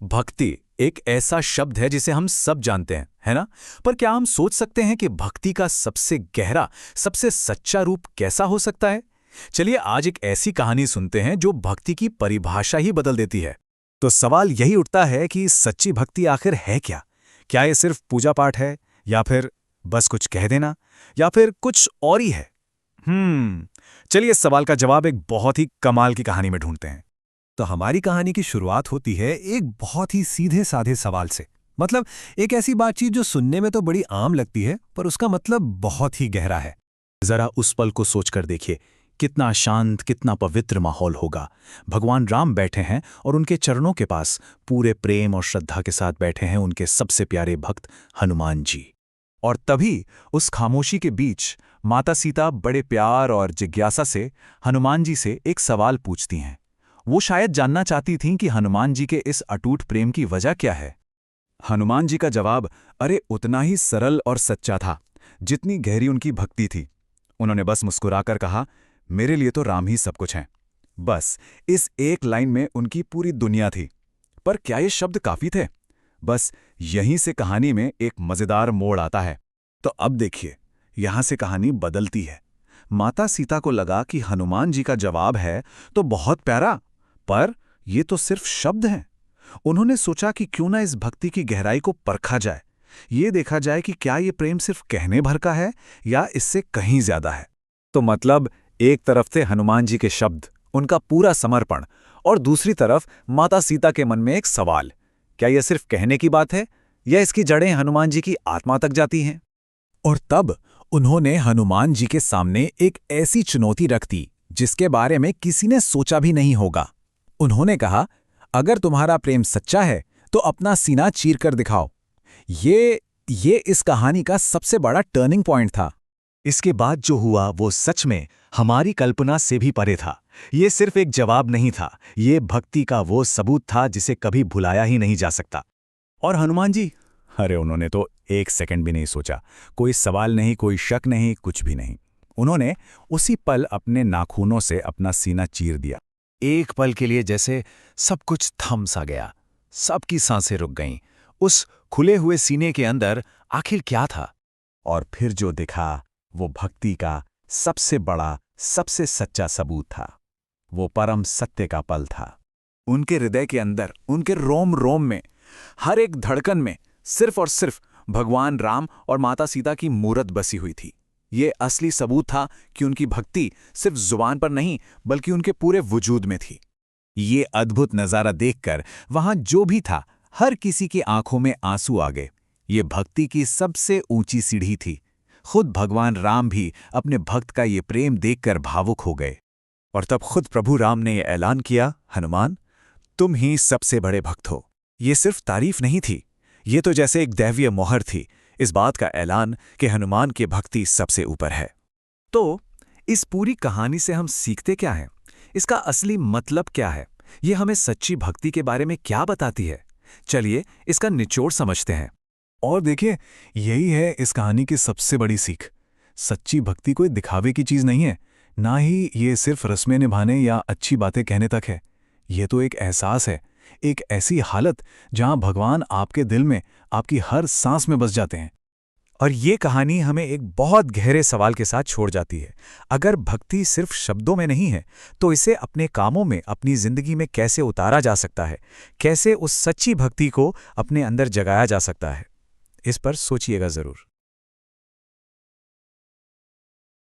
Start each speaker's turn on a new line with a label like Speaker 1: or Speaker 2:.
Speaker 1: भक्ति एक ऐसा शब्द है जिसे हम सब जानते हैं, है ना? पर क्या हम सोच सकते हैं कि भक्ति का सबसे गहरा, सबसे सच्चा रूप कैसा हो सकता है? चलिए आज एक ऐसी कहानी सुनते हैं जो भक्ति की परिभाषा ही बदल देती है। तो सवाल यही उठता है कि सच्ची भक्ति आखिर है क्या? क्या ये सिर्फ पूजा पाठ है, या फिर बस कुछ कह देना, या फिर कुछ और ही है? चलिए इस सवाल का जवाब एक बहुत ही कमाल की कहानी में ढूंढते हैं।
Speaker 2: तो हमारी कहानी की शुरुआत होती है एक बहुत ही सीधे साधे सवाल से। मतलब एक ऐसी बातचीत जो सुनने में तो बड़ी आम लगती है, पर उसका मतलब बहुत ही गहरा है।
Speaker 1: जरा उस पल को सोचकर देखिए, कितना शांत, कितना पवित्र माहौल होगा। भगवान राम बैठे हैं और उनके चरणों के पास पूरे प्रेम और श्रद्धा के साथ बैठे हैं उनके सबसे प्यारे भक्त हनुमान जी। और तभी उस खामोशी के बीच माता सीता बड़े प्यार और जिज्ञासा से हनुमान जी से एक सवाल पूछती हैं। वो शायद जानना चाहती थीं कि हनुमान जी के इस अटूट प्रेम की वजह क्या है। हनुमान जी का जवाब अरे उतना ही सरल और सच्चा था जितनी गहरी उनकी भक्ति थी। उन्होंने बस मुस्कुराकर कहा, मेरे लिए तो राम ही सब कुछ हैं। बस इस एक लाइन में उनकी पूरी दुनिया थी। पर क्या ये शब्द काफी थे? बस यहीं से कहानी में एक मजेदार मोड़ आता है। तो अब देखिए, यहां से कहानी बदलती है। माता सीता को लगा कि हनुमान जी का जवाब है तो बहुत प्यारा, पर ये तो सिर्फ शब्द हैं। उन्होंने सोचा कि क्यों ना इस भक्ति की गहराई को परखा जाए, ये देखा जाए कि क्या ये प्रेम सिर्फ कहने भर का है या इससे कहीं ज्यादा है। तो मतलब एक तरफ थे हनुमान जी के शब्द, उनका पूरा समर्पण, और दूसरी तरफ माता सीता के मन में एक सवाल, क्या यह सिर्फ कहने की बात है या इसकी जड़ें हनुमान जी की आत्मा तक जाती हैं? और तब उन्होंने हनुमान जी के सामने एक ऐसी चुनौती रख दी जिसके बारे में किसी ने सोचा भी नहीं होगा। उन्होंने कहा, अगर तुम्हारा प्रेम सच्चा है तो अपना सीना चीर कर दिखाओ। ये इस कहानी का सबसे बड़ा टर्निंग पॉइंट था। इसके बाद जो हुआ वो सच में हमारी कल्पना से भी परे था। ये सिर्फ एक जवाब नहीं था, ये भक्ति का वो सबूत था जिसे कभी भुलाया ही नहीं जा सकता। और हनुमान जी, अरे उन्होंने तो एक सेकंड भी नहीं सोचा। कोई सवाल नहीं, कोई शक नहीं, कुछ भी नहीं। उन्होंने उसी पल अपने नाखूनों से अपना सीना चीर दिया। एक पल के लिए जैसे सब कुछ थम सा गया, सबकी सांसें रुक गईं। उस खुले हुए सीने के अंदर आखिर क्या था? और फिर जो दिखा वो भक्ति का सबसे बड़ा, सबसे सच्चा सबूत था। वो परम सत्य का पल था। उनके हृदय के अंदर, उनके रोम रोम में, हर एक धड़कन में सिर्फ और सिर्फ भगवान राम और माता सीता की मूरत बसी हुई थी। ये असली सबूत था कि उनकी भक्ति सिर्फ जुबान पर नहीं बल्कि उनके पूरे वजूद में थी। ये अद्भुत नज़ारा देखकर वहां जो भी था, हर किसी की आंखों में आंसू आ गए। ये भक्ति की सबसे ऊंची सीढ़ी थी। खुद भगवान राम भी अपने भक्त का ये प्रेम देखकर भावुक हो गए। और तब खुद प्रभु राम ने यह ऐलान किया, हनुमान, तुम ही सबसे बड़े भक्त हो। ये सिर्फ तारीफ नहीं थी, ये तो जैसे एक दैवीय मोहर थी, इस बात का ऐलान कि हनुमान की भक्ति सबसे ऊपर है। तो इस पूरी कहानी से हम सीखते क्या हैं? इसका असली मतलब क्या है? ये हमें सच्ची भक्ति के बारे में क्या बताती है? चलिए इसका निचोड़ समझते हैं। और देखिए, यही है इस कहानी की सबसे बड़ी सीख। सच्ची भक्ति कोई दिखावे की चीज नहीं है, ना ही ये सिर्फ रस्में निभाने या अच्छी बातें कहने तक है। ये तो एक एहसास है, एक ऐसी हालत जहां भगवान आपके दिल में, आपकी हर सांस में बस जाते हैं। और ये कहानी हमें एक बहुत गहरे सवाल के साथ छोड़ जाती है। अगर भक्ति सिर्फ शब्दों में नहीं है, तो इसे अपने कामों में, अपनी जिंदगी में कैसे उतारा जा सकता है? कैसे उस सच्ची भक्ति को अपने अंदर जगाया जा सकता है? इस पर सोचिएगा जरूर।